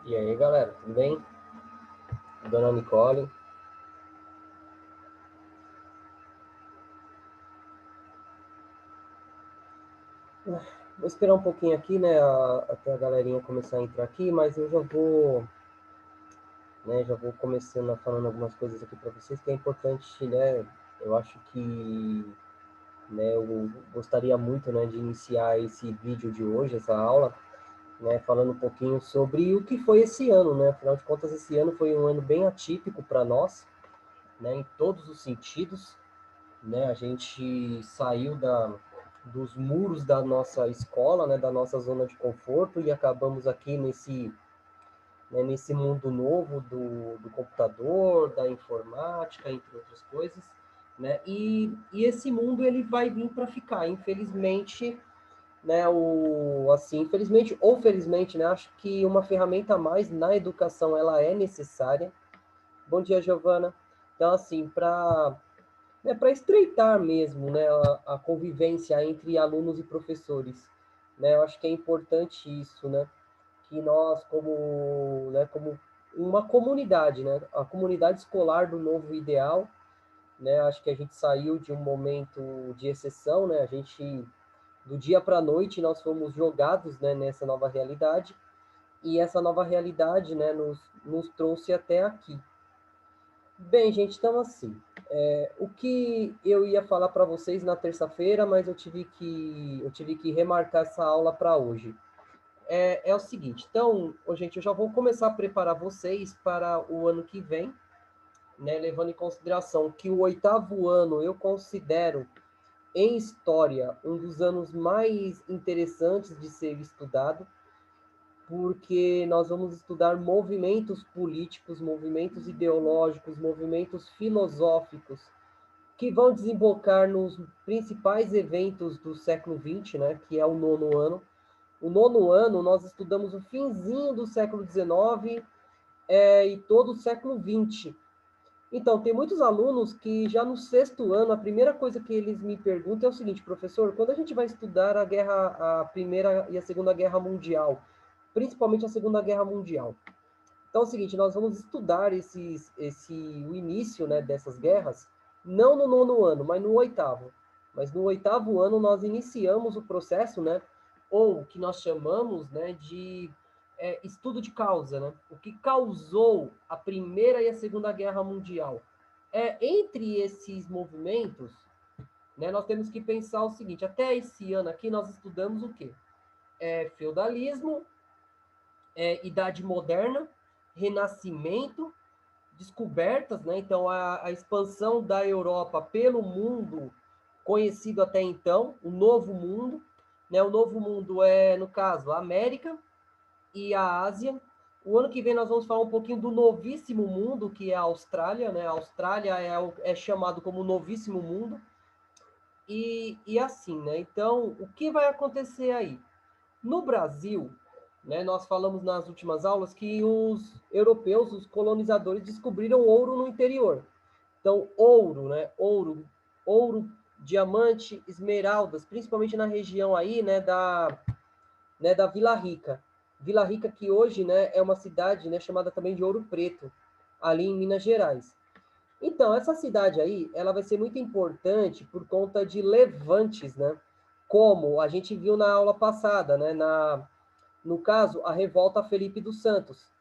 E aí, galera, tudo bem? Dona Nicole. Vou esperar um pouquinho aqui, né, até a galerinha começar a entrar aqui, mas eu já vou começando falando algumas coisas aqui para vocês que é importante, né? Eu acho que, né, eu gostaria muito, né, de iniciar esse vídeo de hoje, essa aula, né, falando um pouquinho sobre o que foi esse ano, né? Afinal de contas, esse ano foi um ano bem atípico para nós, né, em todos os sentidos. Né? A gente saiu dos muros da nossa escola, né, da nossa zona de conforto e acabamos aqui nesse mundo novo do computador, da informática, entre outras coisas, né? E esse mundo ele vai vir para ficar, infelizmente, né? Infelizmente ou felizmente, né? Acho que uma ferramenta a mais na educação ela é necessária. Bom dia, Giovana. Então, assim, para estreitar mesmo, né, a convivência entre alunos e professores, né? Eu acho que é importante isso, né? Que nós, como uma comunidade, né? A comunidade escolar do novo ideal, né? Acho que a gente saiu de um momento de exceção, né? A gente, do dia para a noite, nós fomos jogados, né, nessa nova realidade, e essa nova realidade, né, nos trouxe até aqui. Bem, gente, então assim, o que eu ia falar para vocês na terça-feira, mas eu tive que remarcar essa aula para hoje. É o seguinte, então, gente, eu já vou começar a preparar vocês para o ano que vem, né, levando em consideração que o 8º ano eu considero, em história, um dos anos mais interessantes de ser estudado, porque nós vamos estudar movimentos políticos, movimentos ideológicos, movimentos filosóficos, que vão desembocar nos principais eventos do século XX, né, que é o 9º ano. O 9º ano, nós estudamos o finzinho do século XIX e todo o século XX. Então, tem muitos alunos que já no 6º ano, a primeira coisa que eles me perguntam é o seguinte: professor, quando a gente vai estudar a Primeira e a Segunda Guerra Mundial, principalmente a Segunda Guerra Mundial? Então é o seguinte, nós vamos estudar o início, né, dessas guerras, não no 9º ano, mas no 8º. Mas no 8º ano nós iniciamos o processo, né, ou o que nós chamamos, né, de estudo de causa, né? O que causou a Primeira e a Segunda Guerra Mundial. Entre esses movimentos, né, nós temos que pensar o seguinte: até esse ano aqui nós estudamos o quê? Feudalismo, Idade Moderna, Renascimento, descobertas, né? Então, a expansão da Europa pelo mundo conhecido até então, o Novo Mundo, né? O Novo Mundo no caso, a América e a Ásia. O ano que vem nós vamos falar um pouquinho do Novíssimo Mundo, que é a Austrália, né? A Austrália é chamado como Novíssimo Mundo. E assim, né? Então, o que vai acontecer aí? No Brasil, né, nós falamos nas últimas aulas que os europeus, os colonizadores, descobriram ouro no interior. Então, ouro, né, ouro, diamante, esmeraldas, principalmente na região aí, né, da Vila Rica. Vila Rica que hoje, né, é uma cidade, né, chamada também de Ouro Preto, ali em Minas Gerais. Então, essa cidade aí, ela vai ser muito importante por conta de levantes, né? Como a gente viu na aula passada, né? No caso, a revolta Felipe dos Santos.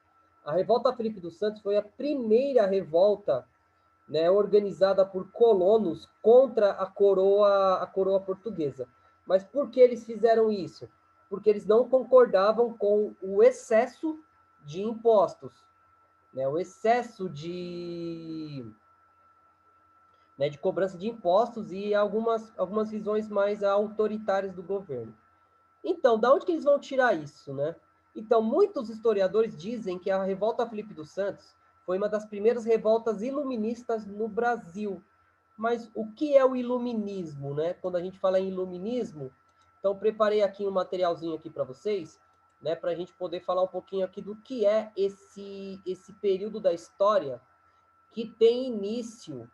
A revolta Felipe dos Santos foi a primeira revolta, né, organizada por colonos contra a coroa portuguesa. Mas por que eles fizeram isso? Porque eles não concordavam com o excesso de impostos, né? O excesso de cobrança de impostos e algumas visões mais autoritárias do governo. Então, da onde que eles vão tirar isso, né? Então, muitos historiadores dizem que a revolta Felipe dos Santos foi uma das primeiras revoltas iluministas no Brasil. Mas o que é o iluminismo, né? Quando a gente fala em iluminismo, então preparei aqui um materialzinho aqui para vocês, né, para a gente poder falar um pouquinho aqui do que é esse período da história que tem início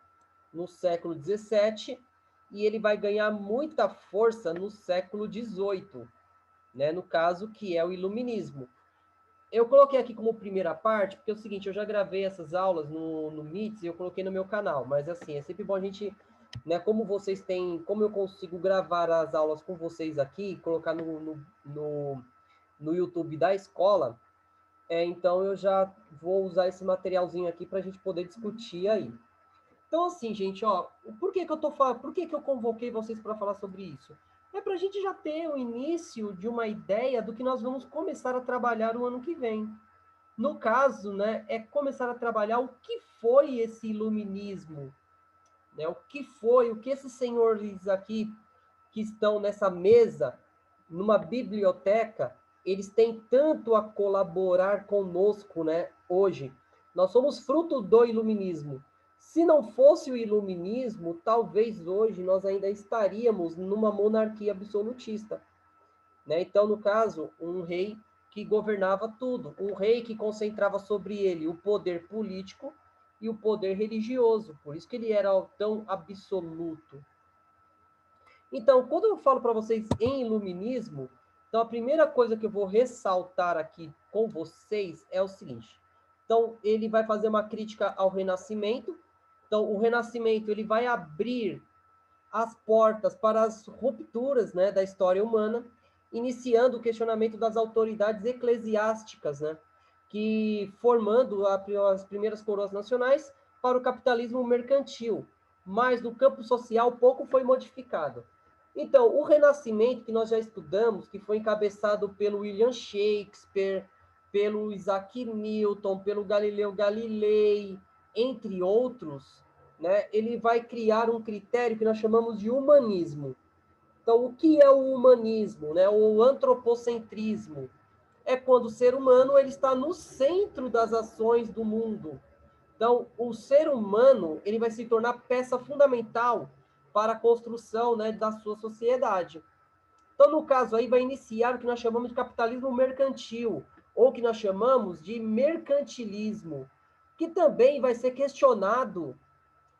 no século XVII e ele vai ganhar muita força no século XVIII, né? No caso, que é o iluminismo. eu coloquei aqui como primeira parte, porque é o seguinte, eu já gravei essas aulas no Meets e eu coloquei no meu canal, mas assim, é sempre bom a gente, né, como vocês têm, como eu consigo gravar as aulas com vocês aqui, colocar no YouTube da escola, então eu já vou usar esse materialzinho aqui para a gente poder discutir aí. Então, assim, gente, ó, por que que eu convoquei vocês para falar sobre isso? É para a gente já ter o início de uma ideia do que nós vamos começar a trabalhar o ano que vem. No caso, né, é começar a trabalhar o que foi esse iluminismo, né? O que esses senhores aqui que estão nessa mesa, numa biblioteca, eles têm tanto a colaborar conosco, né, hoje. Nós somos fruto do iluminismo. Se não fosse o iluminismo, talvez hoje nós ainda estaríamos numa monarquia absolutista, né? Então, no caso, um rei que governava tudo, um rei que concentrava sobre ele o poder político e o poder religioso, por isso que ele era tão absoluto. Então, quando eu falo para vocês em iluminismo, então a primeira coisa que eu vou ressaltar aqui com vocês é o seguinte. Então, ele vai fazer uma crítica ao Renascimento. Então, o Renascimento ele vai abrir as portas para as rupturas, né, da história humana, iniciando o questionamento das autoridades eclesiásticas, né, que formando as primeiras coroas nacionais para o capitalismo mercantil. Mas no campo social pouco foi modificado. Então, o Renascimento que nós já estudamos, que foi encabeçado pelo William Shakespeare, pelo Isaac Newton, pelo Galileu Galilei, entre outros, né, ele vai criar um critério que nós chamamos de humanismo. Então, o que é o humanismo, né? O antropocentrismo é quando o ser humano ele está no centro das ações do mundo. Então, o ser humano ele vai se tornar peça fundamental para a construção, né, da sua sociedade. Então, no caso aí, vai iniciar o que nós chamamos de capitalismo mercantil, ou que nós chamamos de mercantilismo, que também vai ser questionado,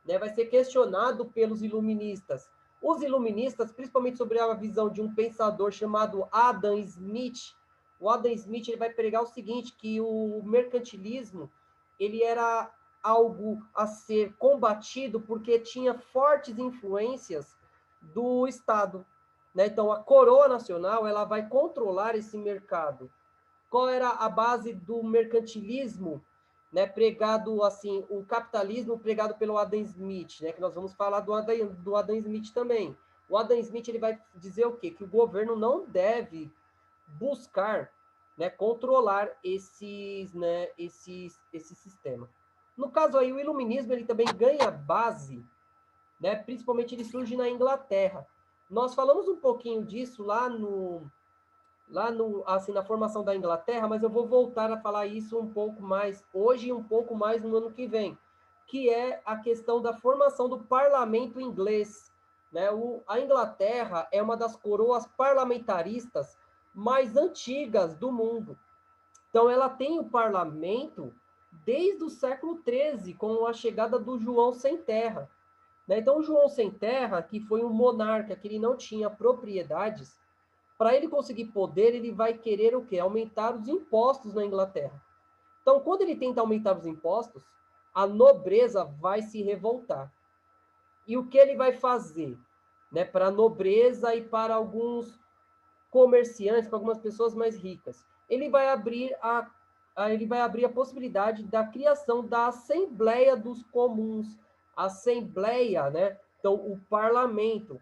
né, vai ser questionado pelos iluministas. Os iluministas, principalmente sobre a visão de um pensador chamado Adam Smith, o Adam Smith ele vai pregar o seguinte, que o mercantilismo ele era algo a ser combatido porque tinha fortes influências do Estado. Né? Então, a coroa nacional ela vai controlar esse mercado. Qual era a base do mercantilismo, né, pregado assim, o capitalismo pregado pelo Adam Smith, né, que nós vamos falar do Adam Smith também. O Adam Smith ele vai dizer o quê? Que o governo não deve buscar, né, controlar esse sistema. No caso aí, o iluminismo ele também ganha base, né, principalmente ele surge na Inglaterra. Nós falamos um pouquinho disso assim, na formação da Inglaterra, mas eu vou voltar a falar isso um pouco mais hoje e um pouco mais no ano que vem, que é a questão da formação do parlamento inglês. Né? A Inglaterra é uma das coroas parlamentaristas mais antigas do mundo. Então, ela tem o parlamento desde o século XIII, com a chegada do João Sem Terra. Né? Então, o João Sem Terra, que foi um monarca que ele não tinha propriedades, para ele conseguir poder, ele vai querer o quê? Aumentar os impostos na Inglaterra. Então, quando ele tenta aumentar os impostos, a nobreza vai se revoltar. E o que ele vai fazer? Né, para a nobreza e para alguns comerciantes, para algumas pessoas mais ricas. Ele vai abrir a possibilidade da criação da Assembleia dos Comuns. Assembleia, né? Então, o parlamento.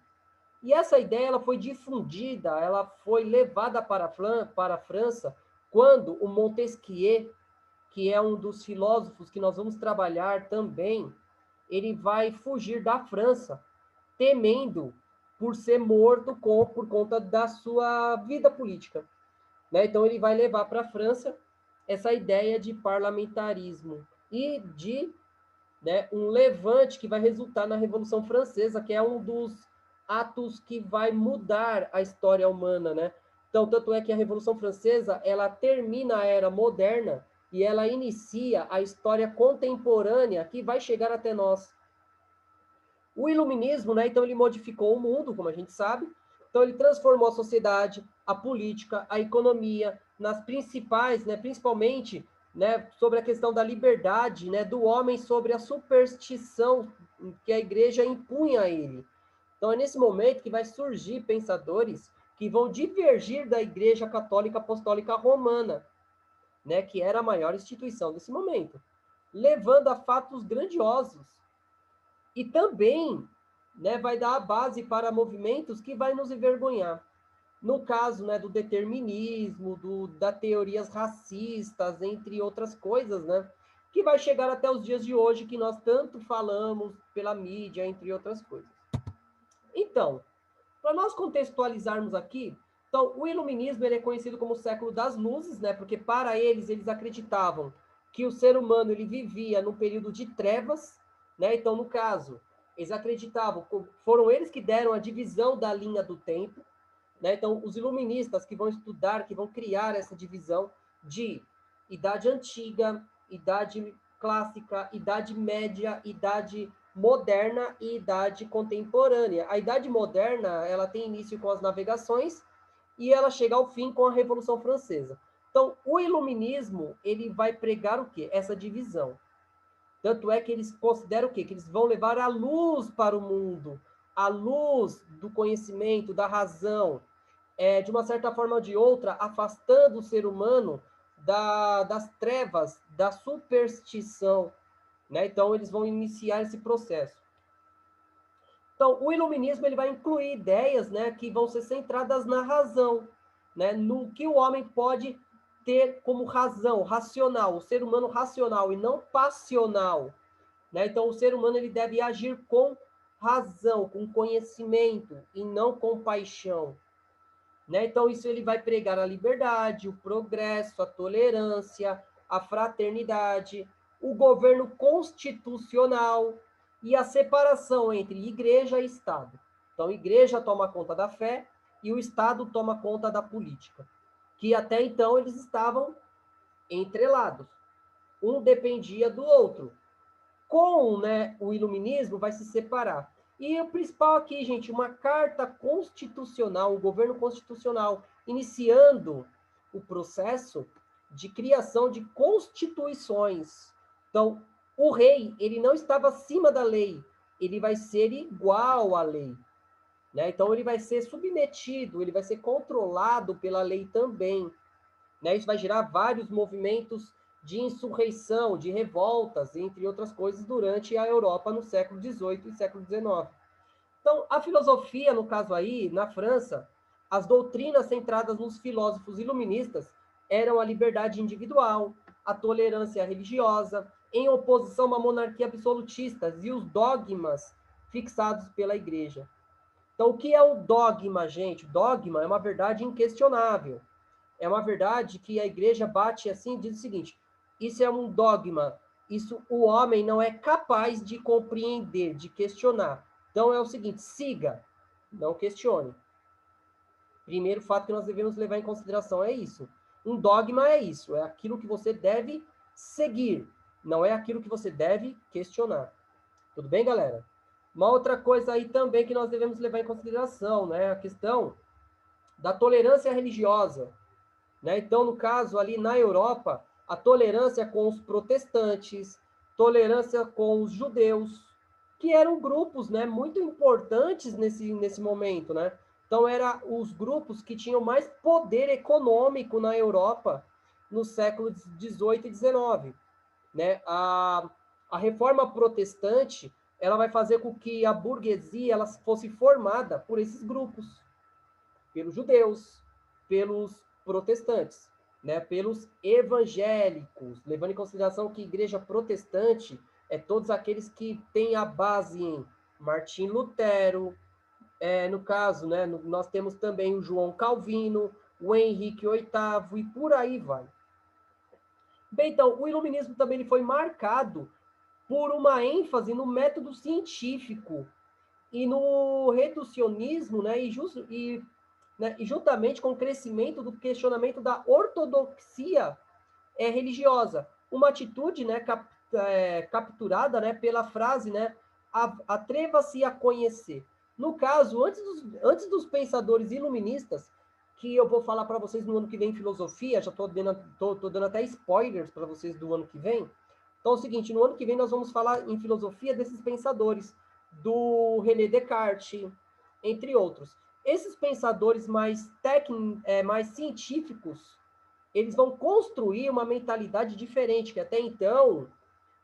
E essa ideia ela foi difundida, ela foi levada para a França quando o Montesquieu, que é um dos filósofos que nós vamos trabalhar também, ele vai fugir da França, temendo por ser morto por conta da sua vida política. Né? Então ele vai levar para a França essa ideia de parlamentarismo e de, né, um levante que vai resultar na Revolução Francesa, que é um dos atos que vai mudar a história humana, né? Então, tanto é que a Revolução Francesa, ela termina a era moderna e ela inicia a história contemporânea que vai chegar até nós. O iluminismo, né, então ele modificou o mundo, como a gente sabe. Então ele transformou a sociedade, a política, a economia, nas principais, né, principalmente, né, sobre a questão da liberdade, né, do homem sobre a superstição que a igreja impunha a ele. Então é nesse momento que vai surgir pensadores que vão divergir da Igreja Católica Apostólica Romana, né, que era a maior instituição desse momento, levando a fatos grandiosos. E também, né, vai dar a base para movimentos que vai nos envergonhar. No caso, né, do determinismo, das teorias racistas, entre outras coisas, né, que vai chegar até os dias de hoje, que nós tanto falamos pela mídia, entre outras coisas. Então, para nós contextualizarmos aqui, então, o iluminismo ele é conhecido como o século das luzes, né, porque para eles acreditavam que o ser humano ele vivia num período de trevas, né, então, no caso, eles acreditavam, foram eles que deram a divisão da linha do tempo, né? Então, os iluministas que vão estudar, que vão criar essa divisão de idade antiga, idade clássica, idade média, idade moderna e idade contemporânea. A idade moderna, ela tem início com as navegações e ela chega ao fim com a Revolução Francesa. Então, o iluminismo, ele vai pregar o quê? Essa divisão. Tanto é que eles consideram o quê? Que eles vão levar a luz para o mundo, a luz do conhecimento, da razão, de uma certa forma ou de outra, afastando o ser humano das trevas, da superstição. Né? Então, eles vão iniciar esse processo. Então, o iluminismo ele vai incluir ideias, né, que vão ser centradas na razão, né, no que o homem pode ter como razão, racional, o ser humano racional e não passional. Né? Então, o ser humano ele deve agir com razão, com conhecimento e não com paixão. Né? Então, isso ele vai pregar a liberdade, o progresso, a tolerância, a fraternidade, o governo constitucional e a separação entre igreja e Estado. Então, a igreja toma conta da fé e o Estado toma conta da política, que até então eles estavam entrelados. Um dependia do outro. Com, né, o iluminismo vai se separar. E o principal aqui, gente, uma carta constitucional, um governo constitucional, iniciando o processo de criação de constituições. Então, o rei, ele não estava acima da lei, ele vai ser igual à lei. Né? Então, ele vai ser submetido, ele vai ser controlado pela lei também. Né? Isso vai gerar vários movimentos de insurreição, de revoltas, entre outras coisas, durante a Europa no século XVIII e século XIX. Então, a filosofia, no caso aí, na França, as doutrinas centradas nos filósofos iluministas eram a liberdade individual, a tolerância religiosa, em oposição a uma monarquia absolutista e os dogmas fixados pela igreja. Então, o que é o dogma, gente? Dogma é uma verdade inquestionável. É uma verdade que a igreja bate assim e diz o seguinte: isso é um dogma, isso o homem não é capaz de compreender, de questionar. Então é o seguinte: siga, não questione. Primeiro fato que nós devemos levar em consideração é isso. Um dogma é isso, é aquilo que você deve seguir, não é aquilo que você deve questionar. Tudo bem, galera? Uma outra coisa aí também que nós devemos levar em consideração, né? A questão da tolerância religiosa. Né? Então, no caso, ali na Europa, a tolerância com os protestantes, tolerância com os judeus, que eram grupos, né, muito importantes nesse momento. Né? Então, eram os grupos que tinham mais poder econômico na Europa no século XVIII e XIX. Né? A reforma protestante ela vai fazer com que a burguesia ela fosse formada por esses grupos, pelos judeus, pelos protestantes, né, pelos evangélicos, levando em consideração que a igreja protestante é todos aqueles que têm a base em Martim Lutero, no caso, né, nós temos também o João Calvino, o Henrique VIII e por aí vai. Bem, então, o iluminismo também ele foi marcado por uma ênfase no método científico e no reducionismo, né, e juntamente com o crescimento do questionamento da ortodoxia religiosa. Uma atitude, né, capturada, né, pela frase, né, atreva-se a conhecer. No caso, antes dos pensadores iluministas, que eu vou falar para vocês no ano que vem em filosofia, já estou dando até spoilers para vocês do ano que vem. Então é o seguinte, no ano que vem nós vamos falar em filosofia desses pensadores, do René Descartes, entre outros. Esses pensadores mais mais científicos, eles vão construir uma mentalidade diferente, que até então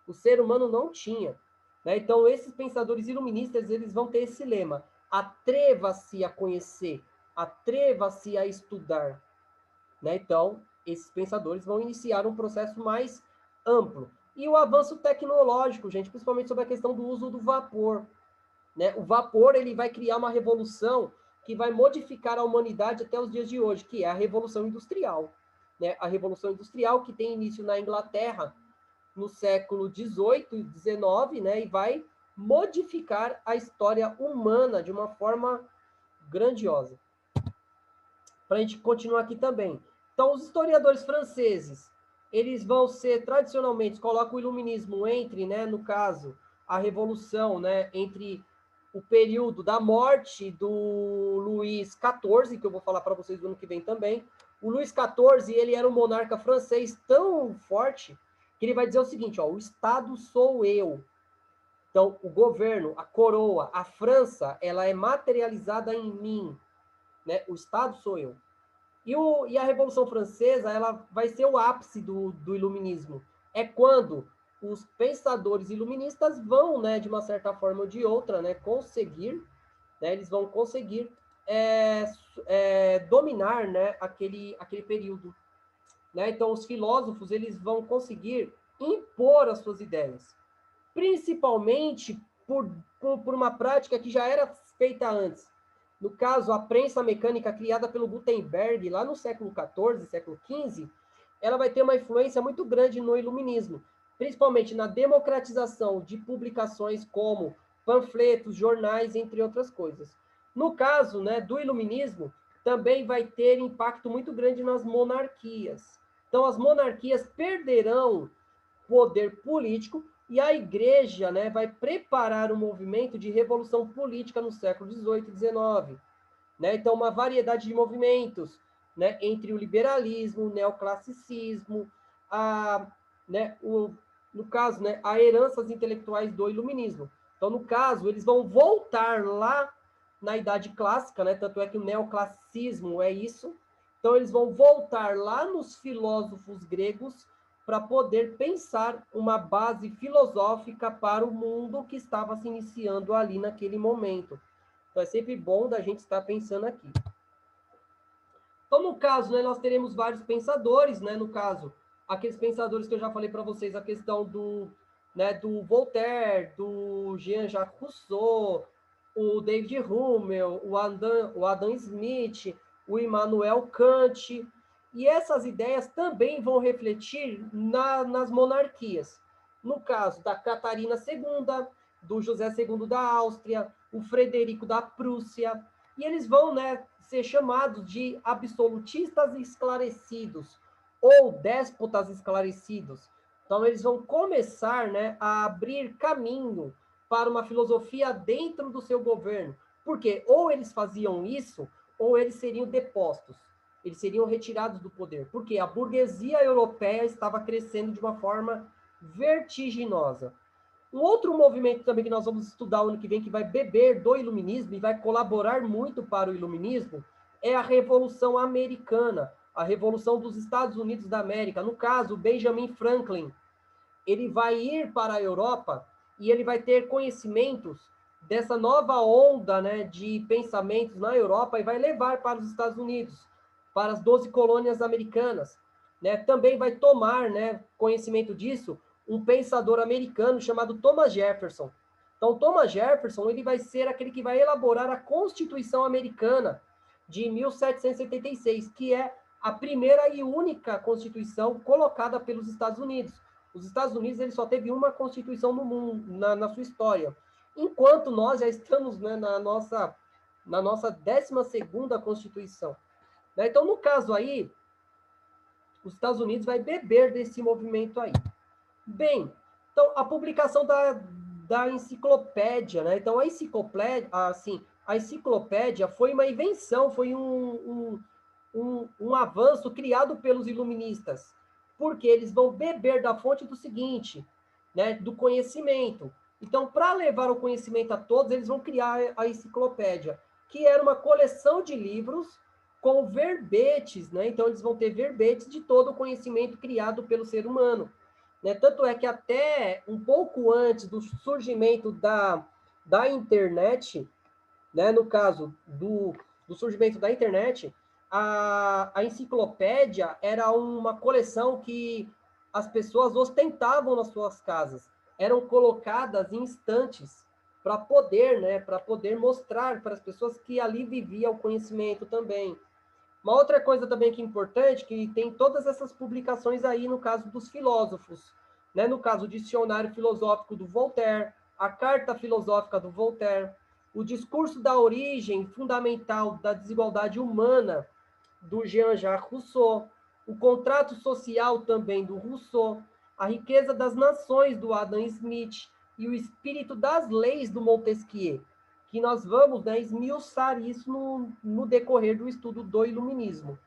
o ser humano não tinha. Né? Então, esses pensadores iluministas, eles vão ter esse lema: atreva-se a conhecer, atreva-se a estudar. Né? Então, esses pensadores vão iniciar um processo mais amplo. E o avanço tecnológico, gente, principalmente sobre a questão do uso do vapor. Né? O vapor ele vai criar uma revolução que vai modificar a humanidade até os dias de hoje, que é a Revolução Industrial. Né? A Revolução Industrial, que tem início na Inglaterra no século XVIII e XIX, né? E vai modificar a história humana de uma forma grandiosa. Para a gente continuar aqui também. Então, os historiadores franceses, eles vão ser, tradicionalmente, colocam o iluminismo entre, né, no caso, a Revolução, né, entre o período da morte do Luís XIV, que eu vou falar para vocês no ano que vem também. O Luís XIV, ele era um monarca francês tão forte que ele vai dizer o seguinte, ó, o Estado sou eu. Então, o governo, a coroa, a França, ela é materializada em mim, né? O Estado sou eu. E a Revolução Francesa, ela vai ser o ápice do iluminismo. É quando os pensadores iluministas vão, né, de uma certa forma ou de outra, né, conseguir, né, eles vão conseguir dominar, né, aquele período. Né? Então, os filósofos eles vão conseguir impor as suas ideias, principalmente por uma prática que já era feita antes. No caso, a prensa mecânica criada pelo Gutenberg, lá no século XIV, século XV, ela vai ter uma influência muito grande no iluminismo, principalmente na democratização de publicações como panfletos, jornais, entre outras coisas. No caso, né, do iluminismo, também vai ter impacto muito grande nas monarquias. Então, as monarquias perderão poder político e a igreja, né, vai preparar um movimento de revolução política no século XVIII e XIX. Né? Então, uma variedade de movimentos, né, entre o liberalismo, o neoclassicismo, né, no caso, né, a heranças intelectuais do iluminismo. Então, no caso, eles vão voltar lá na Idade Clássica, né, tanto é que o neoclassicismo é isso. Então, eles vão voltar lá nos filósofos gregos para poder pensar uma base filosófica para o mundo que estava se iniciando ali naquele momento. Então, é sempre bom da gente estar pensando aqui. Então, no caso, né, nós teremos vários pensadores, né, no caso, aqueles pensadores que eu já falei para vocês, a questão né, do Voltaire, do Jean-Jacques Rousseau, o David Hummel, o Adam Smith, o Immanuel Kant, e essas ideias também vão refletir nas monarquias. No caso da Catarina II, do José II da Áustria, o Frederico da Prússia, e eles vão, né, ser chamados de absolutistas esclarecidos ou déspotas esclarecidos. Então, eles vão começar, né, a abrir caminho para uma filosofia dentro do seu governo. Porque ou eles faziam isso, ou eles seriam depostos. Eles seriam retirados do poder. Porque a burguesia europeia estava crescendo de uma forma vertiginosa. Um outro movimento também que nós vamos estudar o ano que vem, que vai beber do iluminismo e vai colaborar muito para o iluminismo, é a Revolução Americana, a Revolução dos Estados Unidos da América. No caso, Benjamin Franklin, ele vai ir para a Europa e ele vai ter conhecimentos dessa nova onda, né, de pensamentos na Europa e vai levar para os Estados Unidos, para as 12 colônias americanas. Né? Também vai tomar, né, conhecimento disso um pensador americano chamado Thomas Jefferson. Então, Thomas Jefferson ele vai ser aquele que vai elaborar a Constituição Americana de 1776, que é a primeira e única Constituição colocada pelos Estados Unidos. Os Estados Unidos ele só teve uma Constituição no mundo, na sua história, enquanto nós já estamos, né, na nossa 12ª Constituição. Né? Então, no caso aí, os Estados Unidos vai beber desse movimento aí. Bem, então, a publicação da enciclopédia, né? Então, a enciclopédia foi uma invenção, foi um avanço criado pelos iluministas, porque eles vão beber da fonte do seguinte, né, do conhecimento. Então, para levar o conhecimento a todos, eles vão criar a enciclopédia, que era uma coleção de livros com verbetes, né? Então, eles vão ter verbetes de todo o conhecimento criado pelo ser humano. Né? Tanto é que até um pouco antes do surgimento da internet, né, no caso do surgimento da internet, a enciclopédia era uma coleção que as pessoas ostentavam nas suas casas, eram colocadas em estantes para poder, né, para poder mostrar para as pessoas que ali vivia o conhecimento também. Uma outra coisa também que é importante, que tem todas essas publicações aí no caso dos filósofos, né? No caso, o Dicionário Filosófico do Voltaire, a Carta Filosófica do Voltaire, o Discurso da Origem Fundamental da Desigualdade Humana, do Jean-Jacques Rousseau, o Contrato Social também do Rousseau, a Riqueza das Nações do Adam Smith e o Espírito das Leis do Montesquieu, que nós vamos, né, esmiuçar isso no decorrer do estudo do iluminismo.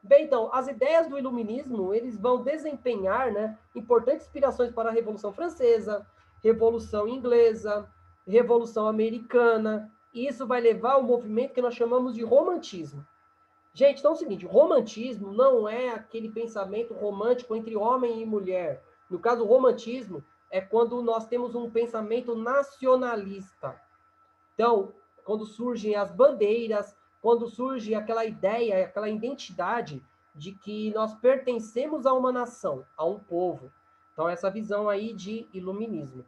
Bem, então, as ideias do iluminismo, eles vão desempenhar, né, importantes inspirações para a Revolução Francesa, Revolução Inglesa, Revolução Americana, e isso vai levar ao movimento que nós chamamos de romantismo. Gente, então é o seguinte, romantismo não é aquele pensamento romântico entre homem e mulher. No caso, o romantismo é quando nós temos um pensamento nacionalista. Então, quando surgem as bandeiras, quando surge aquela ideia, aquela identidade de que nós pertencemos a uma nação, a um povo. Então, essa visão aí de iluminismo.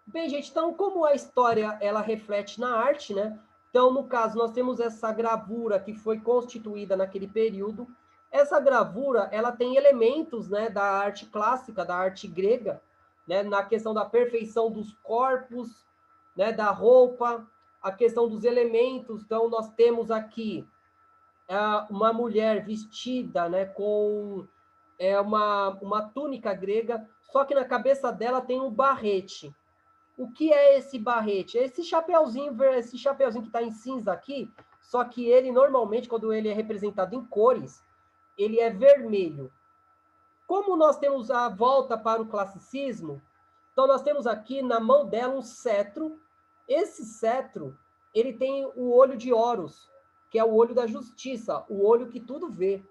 Bem, gente, então, como a história, ela reflete na arte, né? Então, no caso, nós temos essa gravura que foi constituída naquele período. Essa gravura, ela tem elementos, né, da arte clássica, da arte grega, né, na questão da perfeição dos corpos, né, da roupa, a questão dos elementos. Então, nós temos aqui uma mulher vestida, né, com uma túnica grega, só que na cabeça dela tem um barrete. O que é esse barrete? Esse chapeuzinho que está em cinza aqui, só que ele normalmente, quando ele é representado em cores, ele é vermelho. Como nós temos a volta para o classicismo, então nós temos aqui na mão dela um cetro. Esse cetro, ele tem o olho de Horus, que é o olho da justiça, o olho que tudo vê.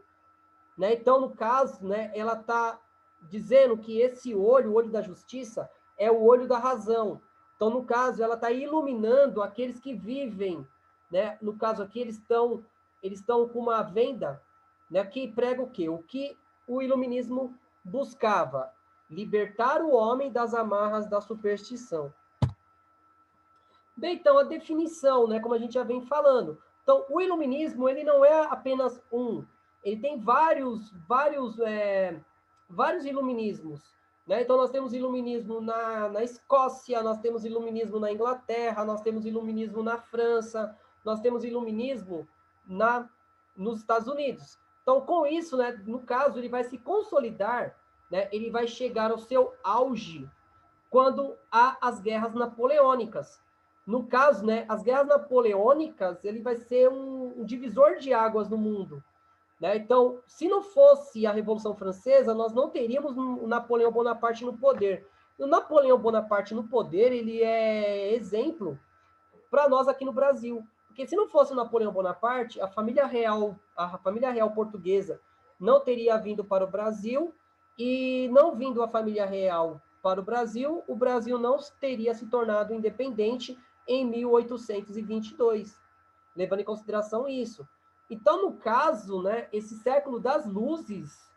Né? Então, no caso, né, ela está dizendo que esse olho, o olho da justiça, é o olho da razão. Então, no caso, ela está iluminando aqueles que vivem. Né? No caso aqui, eles estão com uma venda, né, que prega o quê? O que o iluminismo buscava? Libertar o homem das amarras da superstição. Bem, então, a definição, né, como a gente já vem falando. Então, o iluminismo, ele não é apenas um. Ele tem vários iluminismos. Né? Então, nós temos iluminismo na Escócia, nós temos iluminismo na Inglaterra, nós temos iluminismo na França, nós temos iluminismo nos Estados Unidos. Então, com isso, né, no caso, ele vai se consolidar, né, ele vai chegar ao seu auge quando há as guerras napoleônicas. No caso, né, as guerras napoleônicas, ele vai ser um divisor de águas no mundo. Né? Então, se não fosse a Revolução Francesa, nós não teríamos o Napoleão Bonaparte no poder. E o Napoleão Bonaparte no poder, ele é exemplo para nós aqui no Brasil. Porque se não fosse o Napoleão Bonaparte, a família real portuguesa não teria vindo para o Brasil, e não vindo a família real para o Brasil não teria se tornado independente em 1822, levando em consideração isso. Então, no caso, né, esse século das luzes,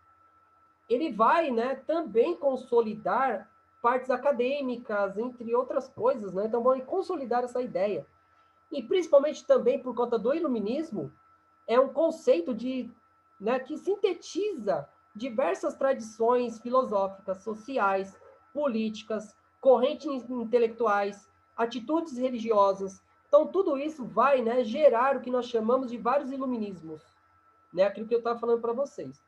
ele vai, né, também consolidar partes acadêmicas, entre outras coisas, né? Então, vão consolidar essa ideia. E principalmente também por conta do iluminismo, é um conceito né, que sintetiza diversas tradições filosóficas, sociais, políticas, correntes intelectuais, atitudes religiosas. Então, tudo isso vai, né, gerar o que nós chamamos de vários iluminismos, né, aquilo que eu estava falando para vocês.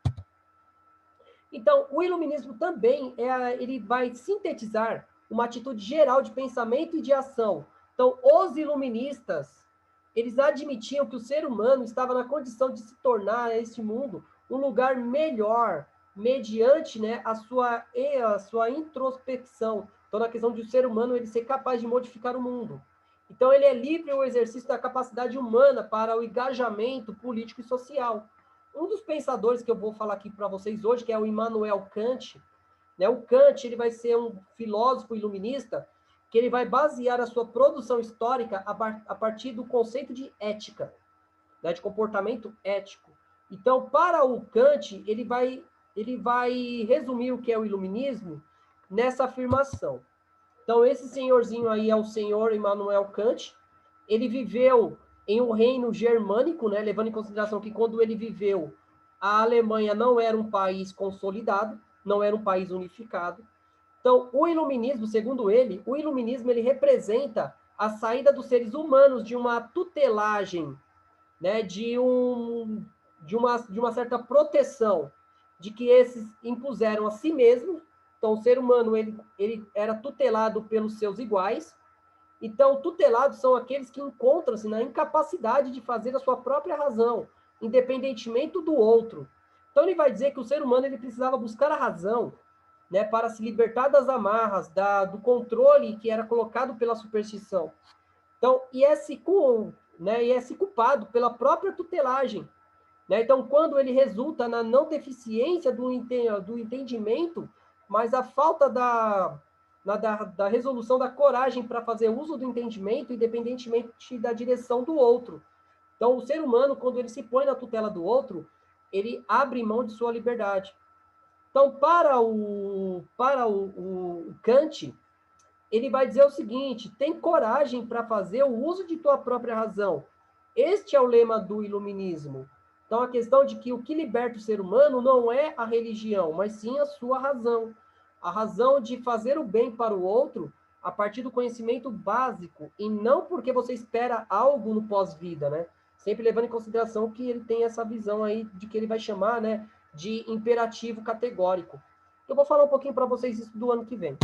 Então, o iluminismo também ele vai sintetizar uma atitude geral de pensamento e de ação. Então, os iluministas, eles admitiam que o ser humano estava na condição de se tornar este mundo um lugar melhor, mediante, né, a sua introspecção. Então, na questão de o ser humano ele ser capaz de modificar o mundo. Então, ele é livre o exercício da capacidade humana para o engajamento político e social. Um dos pensadores que eu vou falar aqui para vocês hoje, que é o Immanuel Kant, né? O Kant ele vai ser um filósofo iluminista que ele vai basear a sua produção histórica a partir do conceito de ética, né? De comportamento ético. Então, para o Kant, ele vai resumir o que é o iluminismo nessa afirmação. Então, esse senhorzinho aí é o senhor Immanuel Kant. Ele viveu em um reino germânico, né? Levando em consideração que quando ele viveu, a Alemanha não era um país consolidado, não era um país unificado. Então, o iluminismo, segundo ele, o iluminismo ele representa a saída dos seres humanos de uma tutelagem, né, de uma certa proteção, de que esses impuseram a si mesmos. Então, o ser humano ele era tutelado pelos seus iguais. Então, tutelados são aqueles que encontram-se na incapacidade de fazer a sua própria razão, independentemente do outro. Então, ele vai dizer que o ser humano ele precisava buscar a razão, né, para se libertar das amarras, do controle que era colocado pela superstição. Então, e é se culpado pela própria tutelagem. Né? Então, quando ele resulta na não deficiência do entendimento, mas a falta da resolução da coragem para fazer uso do entendimento, independentemente da direção do outro. Então, o ser humano, quando ele se põe na tutela do outro, ele abre mão de sua liberdade. Então, para o Kant, ele vai dizer o seguinte: tem coragem para fazer o uso de tua própria razão. Este é o lema do iluminismo. Então, a questão de que o que liberta o ser humano não é a religião, mas sim a sua razão. A razão de fazer o bem para o outro a partir do conhecimento básico, e não porque você espera algo no pós-vida, né? Sempre levando em consideração que ele tem essa visão aí de que ele vai chamar, né, de imperativo categórico. Eu vou falar um pouquinho para vocês isso do ano que vem.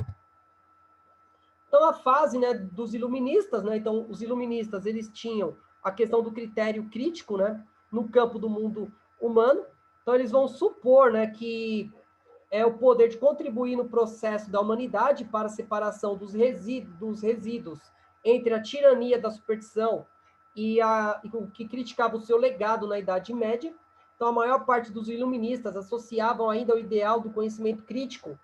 Então, a fase, né, dos iluministas, né? Então, os iluministas, eles tinham a questão do critério crítico, né, no campo do mundo humano. Então, eles vão supor, né, que é o poder de contribuir no processo da humanidade para a separação dos resíduos entre a tirania da superstição e o que criticava o seu legado na Idade Média. Então, a maior parte dos iluministas associavam ainda ao ideal do conhecimento crítico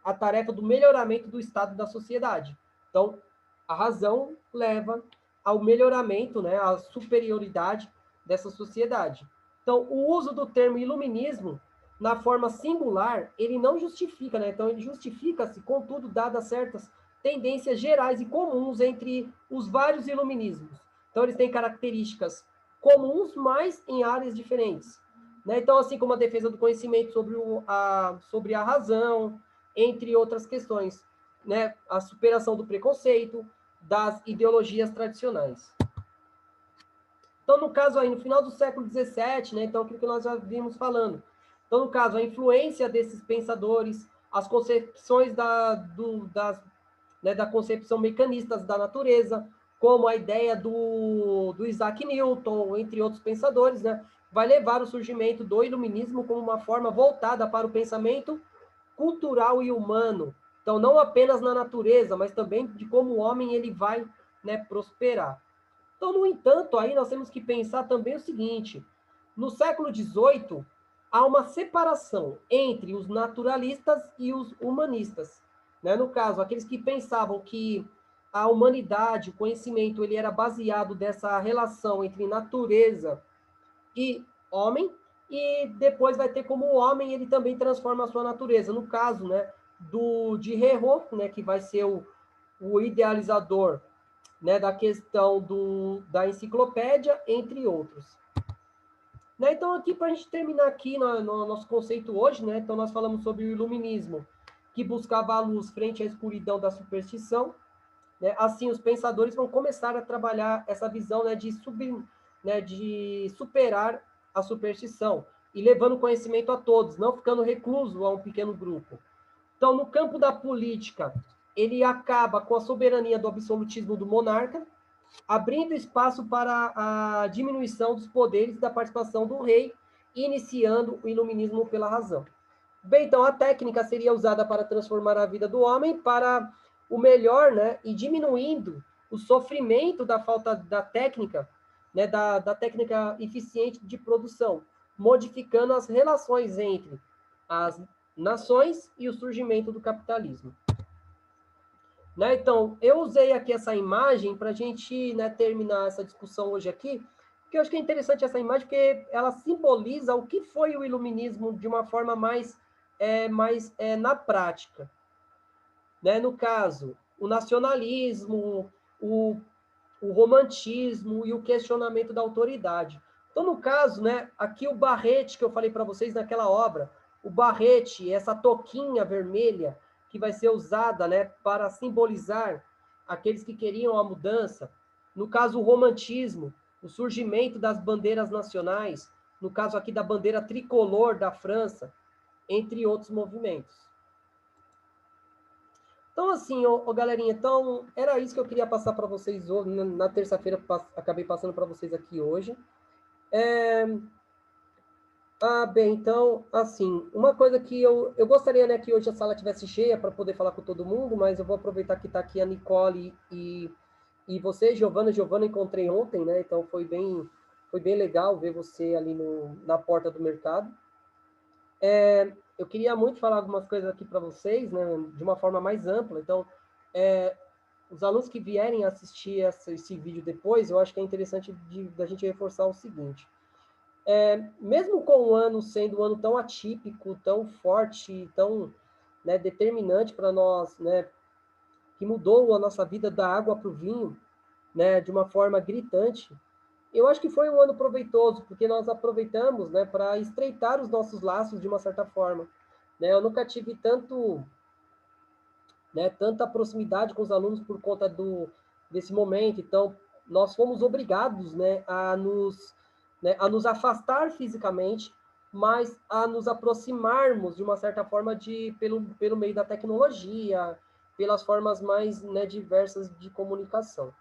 a tarefa do melhoramento do estado da sociedade. Então, a razão leva ao melhoramento, né, à superioridade dessa sociedade. Então, o uso do termo iluminismo na forma singular, ele não justifica, né? Então, ele justifica-se, contudo, dadas certas tendências gerais e comuns entre os vários iluminismos. Então, eles têm características comuns, mas em áreas diferentes. Né? Então, assim como a defesa do conhecimento sobre a razão, entre outras questões, né? A superação do preconceito, das ideologias tradicionais. Então, no caso aí, no final do século XVII, né? Então, aquilo que nós já vimos falando. Então, no caso, a influência desses pensadores, as concepções da concepção mecanistas da natureza, como a ideia do Isaac Newton, entre outros pensadores, né? Vai levar o surgimento do iluminismo como uma forma voltada para o pensamento cultural e humano. Então, não apenas na natureza, mas também de como o homem ele vai, né, prosperar. Então, no entanto, aí nós temos que pensar também o seguinte: no século XVIII, há uma separação entre os naturalistas e os humanistas. Né? No caso, aqueles que pensavam que a humanidade, o conhecimento, ele era baseado dessa relação entre natureza e homem, e depois vai ter como o homem ele também transforma a sua natureza. No caso, né, de Herro, né, que vai ser o idealizador, né, da questão da enciclopédia, entre outros. Né, então, aqui, para a gente terminar aqui no nosso conceito hoje, né, então nós falamos sobre o iluminismo, que buscava a luz frente à escuridão da superstição. Né, assim, os pensadores vão começar a trabalhar essa visão, né, de superar a superstição e levando conhecimento a todos, não ficando recluso a um pequeno grupo. Então, no campo da política, ele acaba com a soberania do absolutismo do monarca, abrindo espaço para a diminuição dos poderes da participação do rei, iniciando o iluminismo pela razão. Bem, então a técnica seria usada para transformar a vida do homem para o melhor, né, e diminuindo o sofrimento da falta da técnica, né, da técnica eficiente de produção, modificando as relações entre as nações e o surgimento do capitalismo. Né? Então, eu usei aqui essa imagem para a gente, né, terminar essa discussão hoje aqui, porque eu acho que é interessante essa imagem, porque ela simboliza o que foi o iluminismo de uma forma mais, na prática. Né? No caso, o nacionalismo, o romantismo e o questionamento da autoridade. Então, no caso, né, aqui o barrete que eu falei para vocês naquela obra, o barrete, essa toquinha vermelha que vai ser usada, né, para simbolizar aqueles que queriam a mudança. No caso, o romantismo, o surgimento das bandeiras nacionais, no caso aqui da bandeira tricolor da França, entre outros movimentos. Então, assim, galerinha, então, era isso que eu queria passar para vocês hoje, na terça-feira, acabei passando para vocês aqui hoje. Bem, então, assim, uma coisa que eu gostaria, né, que hoje a sala tivesse cheia para poder falar com todo mundo, mas eu vou aproveitar que está aqui a Nicole e você, Giovana. Giovana encontrei ontem, né, então foi bem legal ver você ali na porta do mercado. Eu queria muito falar algumas coisas aqui para vocês, né, de uma forma mais ampla. Então, os alunos que vierem assistir esse vídeo depois, eu acho que é interessante da gente reforçar o seguinte. Mesmo com o ano sendo um ano tão atípico, tão forte, tão, né, determinante para nós, né, que mudou a nossa vida da água para o vinho, né, de uma forma gritante, eu acho que foi um ano proveitoso, porque nós aproveitamos, né, para estreitar os nossos laços de uma certa forma. Né? Eu nunca tive tanta proximidade com os alunos por conta desse momento. Então, nós fomos obrigados, né, a nos afastar fisicamente, mas a nos aproximarmos de uma certa forma pelo meio da tecnologia, pelas formas mais, né, diversas de comunicação.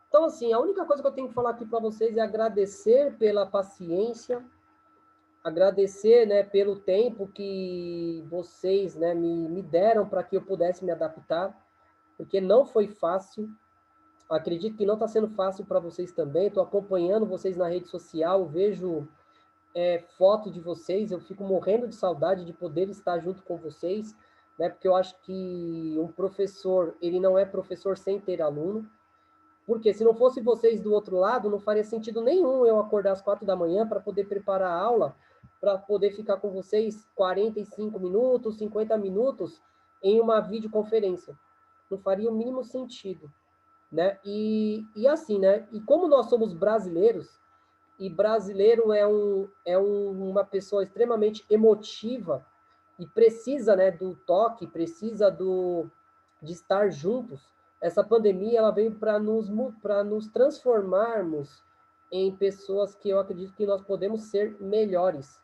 Então, assim, a única coisa que eu tenho que falar aqui para vocês é agradecer pela paciência, agradecer, né, pelo tempo que vocês, né, me deram para que eu pudesse me adaptar, porque não foi fácil. Acredito que não está sendo fácil para vocês também. Estou acompanhando vocês na rede social, vejo foto de vocês, eu fico morrendo de saudade de poder estar junto com vocês, né, porque eu acho que um professor, ele não é professor sem ter aluno, porque se não fosse vocês do outro lado, não faria sentido nenhum eu acordar às 4 da manhã para poder preparar a aula, para poder ficar com vocês 45 minutos, 50 minutos em uma videoconferência. Não faria o mínimo sentido, né? E assim, né? E como nós somos brasileiros, e brasileiro uma pessoa extremamente emotiva e precisa, né, do toque, precisa de estar juntos. Essa pandemia ela veio para nos transformarmos em pessoas que eu acredito que nós podemos ser melhores,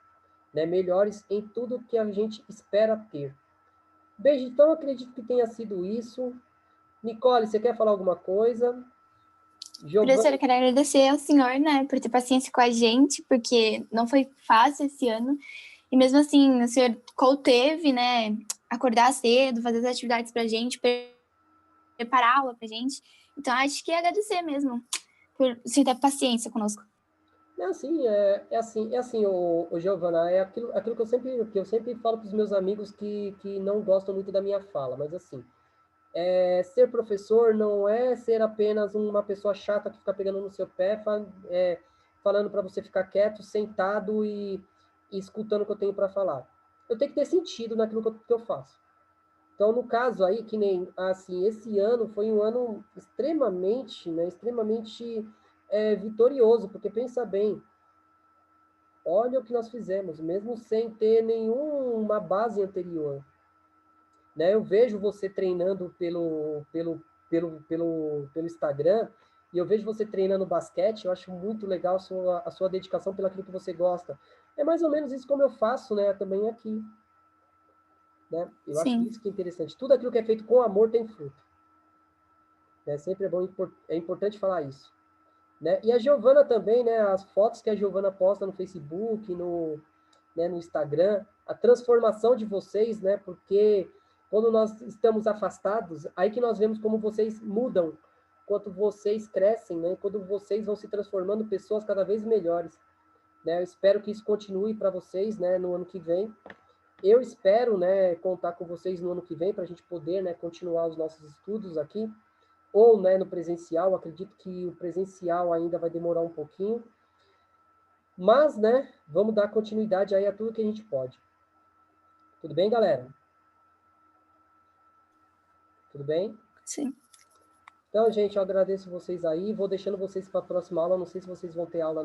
né? Melhores em tudo que a gente espera ter. Beijo, então acredito que tenha sido isso. Nicole, você quer falar alguma coisa? Professor, eu quero agradecer ao senhor, né, por ter paciência com a gente, porque não foi fácil esse ano. E mesmo assim, o senhor conteve, né, acordar cedo, fazer as atividades pra gente, preparar a aula pra gente. Então, acho que é agradecer mesmo por você ter paciência conosco. É assim, o Giovana, é aquilo que eu sempre falo para os meus amigos que não gostam muito da minha fala, mas assim, ser professor não é ser apenas uma pessoa chata que fica pegando no seu pé, falando para você ficar quieto, sentado e escutando o que eu tenho para falar. Eu tenho que ter sentido naquilo que eu faço. Então, no caso aí, que nem, assim, esse ano foi um ano extremamente, né, extremamente vitorioso, porque pensa bem, olha o que nós fizemos, mesmo sem ter nenhuma base anterior. Né? Eu vejo você treinando pelo Instagram, e eu vejo você treinando basquete, eu acho muito legal a sua dedicação pelo aquilo que você gosta. É mais ou menos isso como eu faço, né, também aqui. Né? Eu acho Sim. isso que é interessante. Tudo aquilo que é feito com amor tem fruto. né? Sempre é importante falar isso, né? E a Giovana também, né? As fotos que a Giovana posta no Facebook, né, no Instagram, a transformação de vocês, né? Porque quando nós estamos afastados, aí que nós vemos como vocês mudam, quanto vocês crescem, né? Quando vocês vão se transformando pessoas cada vez melhores, né? Eu espero que isso continue para vocês, né? No ano que vem. Eu espero, né? Contar com vocês no ano que vem para a gente poder, né? Continuar os nossos estudos aqui, ou, né? No presencial. Acredito que o presencial ainda vai demorar um pouquinho, mas, né? Vamos dar continuidade aí a tudo que a gente pode. Tudo bem, galera? Tudo bem? Sim. Então, gente, eu agradeço vocês aí. Vou deixando vocês para a próxima aula. Não sei se vocês vão ter aula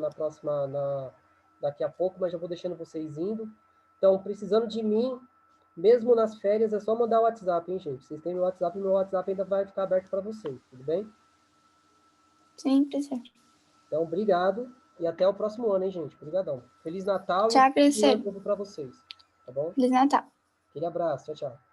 daqui a pouco, mas já vou deixando vocês indo. Então, precisando de mim, mesmo nas férias, é só mandar o WhatsApp, hein, gente? Vocês têm meu WhatsApp, meu WhatsApp ainda vai ficar aberto para vocês, tudo bem? Sim, professor. Então, obrigado e até o próximo ano, hein, gente? Obrigadão. Feliz Natal Tchau, e professor. ano novo para vocês, tá bom? Feliz Natal. Aquele abraço, tchau, tchau.